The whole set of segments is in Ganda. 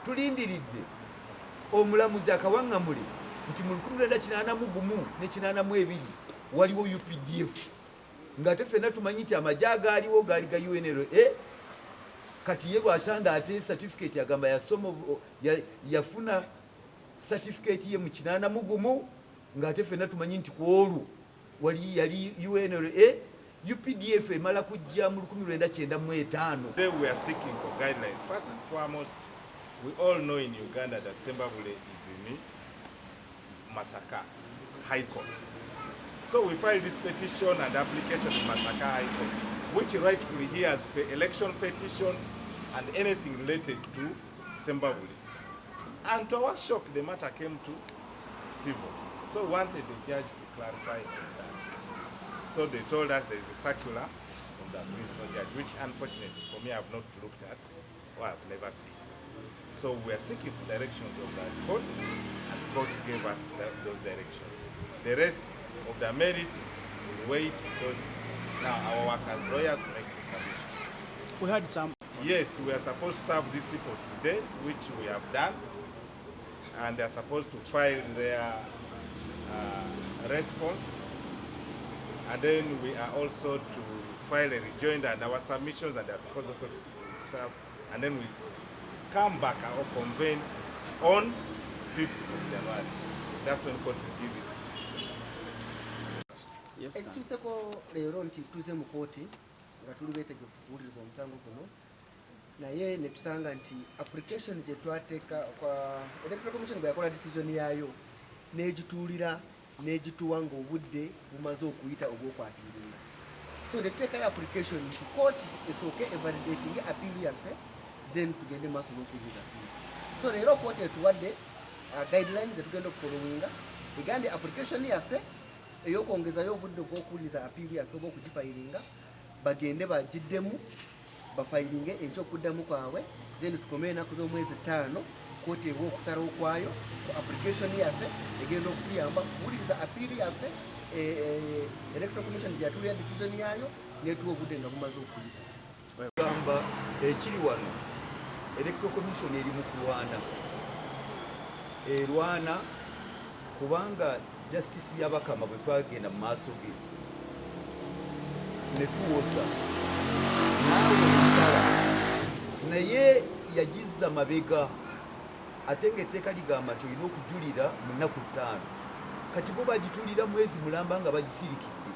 tulindiridde omulamuzi akawaŋŋamule nti mu 1981 ne 82 waliwo UPDF ng'ate ffenna tumanyi nti amagye agaaliwo gaali ga UNRA. Kati ye Rwashanda ate certificate yagamba yafuna certificate ye mu 81 ng'ate ffenna tumanyi nti ku olwo yali UNRA. UPDF emala kujja mu 1995. Today we are seeking for guidelines. First and foremost, we all know in Uganda that Sembabule is in Masaka High Court. So we filed this petition and application to Masaka High Court, which rightfully hears election petitions and anything related to Sembabule. And to our shock, the matter came to civil. So we wanted the judge to clarify that. So they told us there is a circular from the principal judge, which unfortunately for me I have not looked at or I have never seen. So we are seeking directions of the court, and the court gave us those directions. The rest of the merits will wait because it's now our work as lawyers to make the submission. We had some. Yes, we are supposed to serve these people today, which we have done, and they are supposed to file their response. And then we are also to file a rejoinder and our submissions, and they are supposed also to serve. And then we come back or convene on 5th of January. That's when court will give its decision. Yes, ekituuseko leero nti tuze mu kooti nga tuli beetegefu kuwuliriza omusango guno naye ne tusanga nti application gye twateeka electoral commission bwe yakola decision yaayo n'egituulira n'egituwa ng'obudde bumaze okuyita obw'okwatirira. So ne tuteekayo application nti kooti esooke evalidating appeal yaffe then tugende maaso n'okubuuza appeal. So leero kooti etuwadde guidelines zetugenda okufollowinga egambye application yaffe ey'okwongezayo obudde bw'okuwuliriza appeal yaffe obw'okugifayiringa bagende bagiddemu bafayiringe ekyokuddamu kwabwe then tukomere ennaku z'omwezi 5 kooti ewa okusalawo kwayo ku application yaffe egenda okutuyamba kuwuliriza appeal yaffe electoral commission gyatulira decision yayo netuwa obudde nga bumaze okuyita. Gamba ekiri wano electoral commission eri mu kulwana erwana kubanga justice yabakama bwe twagenda mu maaso ge ne tuwoza naawe nsala naye yagizza mabega ate ng'etteeka ligamba nti olina okujulira mu nnaku 5 kati bo bagitulira mwezi mulamba nga bagisirikidde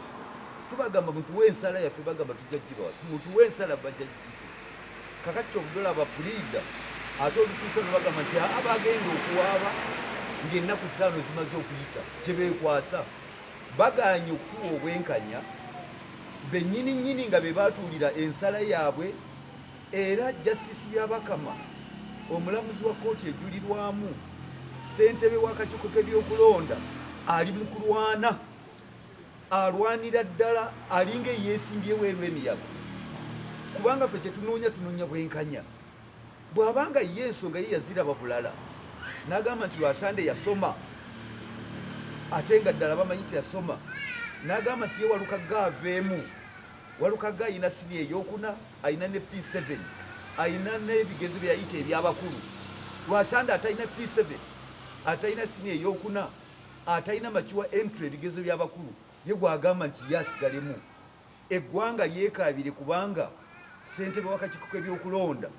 tubagamba mutuwe ensala yaffe bagamba tujja gibawa mutuwe ensala bajja gitu kakati kyovudola bapulida ate olutuusa ne bagamba nti abagenda okuwaaba ng'ennaku 5 zimaze okuyita kyebeekwasa baganye okutuwa obwenkanya bennyini nga be baatuulira ensala yaabwe era justice yabakama omulamuzi wa kooti ejulirwamu ssentebe w'akakiiko k'ebyokulonda ali mu kulwana alwanira ddala alinga eyeesimbyewo erw'emiyaga kubanga ffe kyetunoonya bwenkanya bw'abanga ye ensonga ye yaziraba bulala n'agamba nti Rwashande yasoma ate nga ddala bamanyi teyasoma n'agamba nti ye Walukagga aveemu Walukagga ayina sini ey'okuna ayina ne P7 ayina n'ebigezo bye yayita ebyabakulu Rwashande atalina P7 atalina sini ey'okuna atalina makiwa entry ebigezo by'abakulu ye gwagamba nti yasigalemu eggwanga lyekaabire kubanga ssentebe w'akakiiko k'ebyokulonda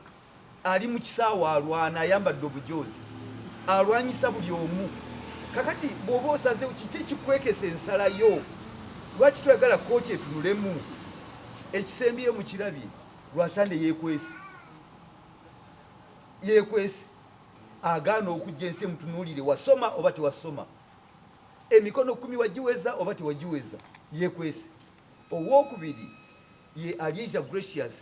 ali mu kisaawe alwana ayambadde obujoozi alwanyisa buli omu kakati bw'oba osazeewo kiki ekikwekesa ensala yo lwaki twagala kooti etunulemu ekisembire mu kirabye Rwashande yeekwese agaana okujja ensi emutunuulire wasoma oba tewasoma emikono 10 wagiweza oba tewagiweza yeekwese. Owookubiri ye Alicia Gracious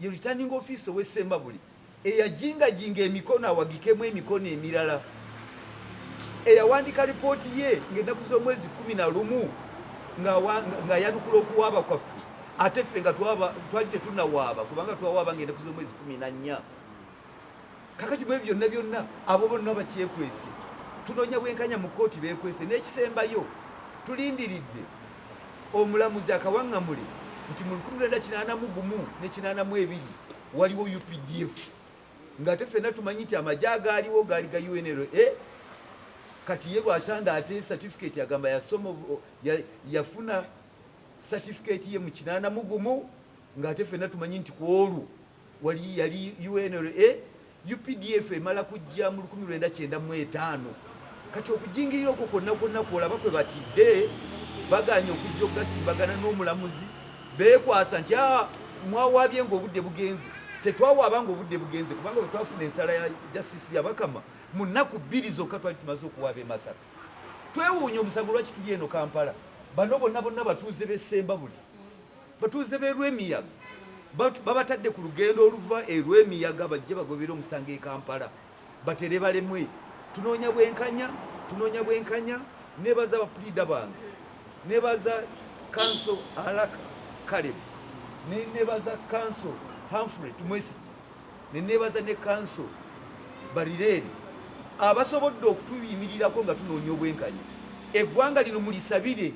ye returning officer w'e Sembabule eyajingajinga emikono awagikemu emikono emirala eyawandika lipooti ye ng'ennaku z'omwezi 11 nga yanukula okuwaaba kwaffe ate ffe nga twali tetunawaaba kubanga twawaaba ng'ennaku z'omwezi 14 kakati mu ebyo byonna abo bonna bakyekwese tunoonya bwenkanya mu kooti beekwese n'ekisembayo tulindiridde omulamuzi akawaŋŋamule nti mu 1981 ne 82 waliwo UPDF ng'ate ffenna tumanyi nti amagye agaaliwo gaali ga UNRA kati ye Lwashanda ate certificate yagamba yafuna certificate ye mu 81 ng'ate ffenna tumanyi nti ku olwo yali UNRA UPDF emala kujja mu 1995 kati okujingirira okwo kwonna kwolaba kwe batidde baganya okujja okugasimbagana n'omulamuzi beekwasa nti mwawaabye ng'obudde bugenze. Tetwawaaba ng'obudde bugenze kubanga bwe twafuna ensala ya justice yabakama mu nnaku 2 zokka twali tumaze okuwaaba e Masaka. Twewuunya omusango lwaki tuli eno Kampala. Bano bonna batuuze b'Essembabule, batuuze b'Erwemiyaga babatadde ku lugendo oluva Erwemiyaga bajje bagobera omusango e Kampala batere balemwe. Tunoonya bwenkanya nebaza abapulida bange, nebaza Council Alaka Kaleb, nebaza Council Humphrey Tumwesiki, nebaza ne Council Barireri abasobodde okutuyimirirako nga tunoonya obwenkanya. Eggwanga lino mulisabire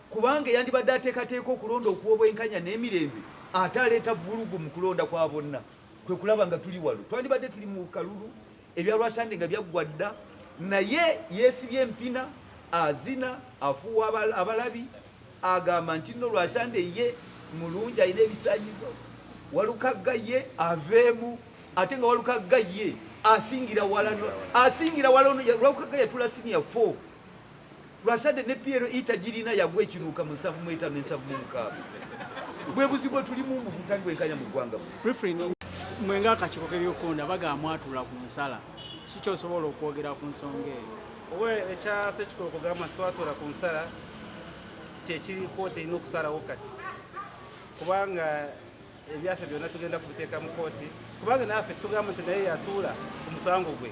kubanga yandibadde ateekateeka okulonda okuwa obwenkanya n'emirembe ate aleeta vulugu mu kulonda kwa bonna. Kwe kulaba nga tuli walo twandibadde tuli mu kalulu ebya Lwashande nga byaggwa dda, naye yeesibye empina, azina, afuuwa abalabi, agamba nti nno Lwashande ye mulungi alina ebisaanyizo, Walukagga ye aveemu, ate nga Walukagga ye asingira wala Walukagga yatula senior 4. Lwashande ne Piero itagirina yagwa ekinuuka mu 75 bwe buzibu tulimu mu butali bwenkanya mu ggwanga. Mwenga akakiiko k'ebyokulonda bagamwatula ku nsala, kiki osobola okwogera ku nsonga eyo? Owe ekya Ssekikubo okugamba twatula ku nsala kyekiri kooti erina okusalawo kati, kubanga ebyaffe byonna tugenda kubiteeka mu kooti, kubanga naffe tugamba nti naye yatuula ku musango gwe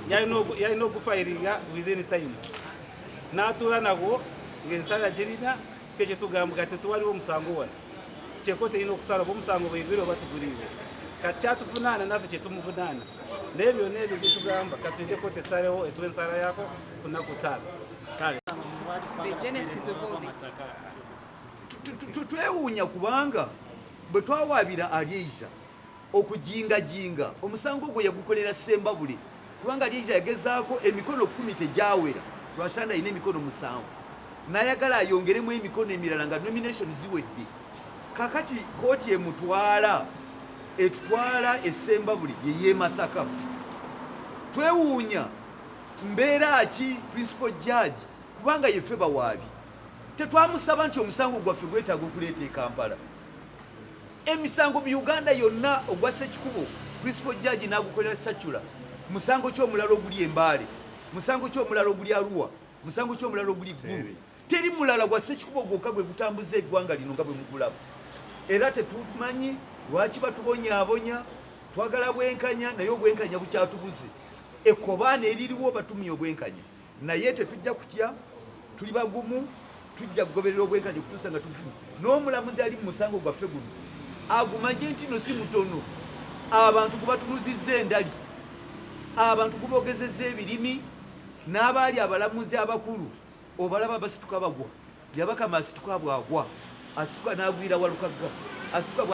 yalina ogufayiringa within time n'atuula nagwo ng'ensala girina kekyo tugamba kati tuwaliwo omusango wano kyekooti erina okusala oba omusango bwegwire oba tugulirwe kati kyatuvunaana naffe kyetumuvunaana naye byonna ebyo byetugamba kati tugende kooti esalewo etuwa ensala yako ku nnaku 5. Kale The genesis of all this. Twewuunya kubanga bwe twawaabira Alyeija okujingajinga omusango gwe yagukolera Ssembabule kubanga Alyeija yagezaako emikono 10 tegyawera, Lwashanda alina emikono 7 n'ayagala ayongeremu emikono emirala nga nomination ziwedde. Kakati kooti etutwala Essembabule ye Masaka. Twewuunya mbeera ki principal judge kubanga yeffe bawaabi tetwamusaba nti omusango gwaffe gwetaaga okuleeta e Kampala. Emisango mu Uganda yonna ogwa Ssekikubo principal judge n'agukolera Sachula, musango ky'omulala oguli Embaale, musango ky'omulala oguli Arua, musango ky'omulala oguli Gulu. Teri mulala gwa Ssekikubo gwokka gwe gutambuza eggwanga lino nga bwe mugulaba. Era tetumanyi lwaki batubonyaabonya, twagala bwenkanya naye obwenkanya bukyatubuze. Ekkobaana eririwo batumye obwenkanya naye tetujja kutya, tuli bagumu, tujja kugoberera obwenkanya okutuusa nga tufuna. N'omulamuzi ali mu musango gwaffe guno agumanye nti no si mutono, abantu gubatunuzizza endali, abantu gubogezezza ebirimi, n'abaali abalamuzi abakulu obalaba basituka bagwa, Yabakama asituka bwagwa, asituka n'agwira Walukagga, asituka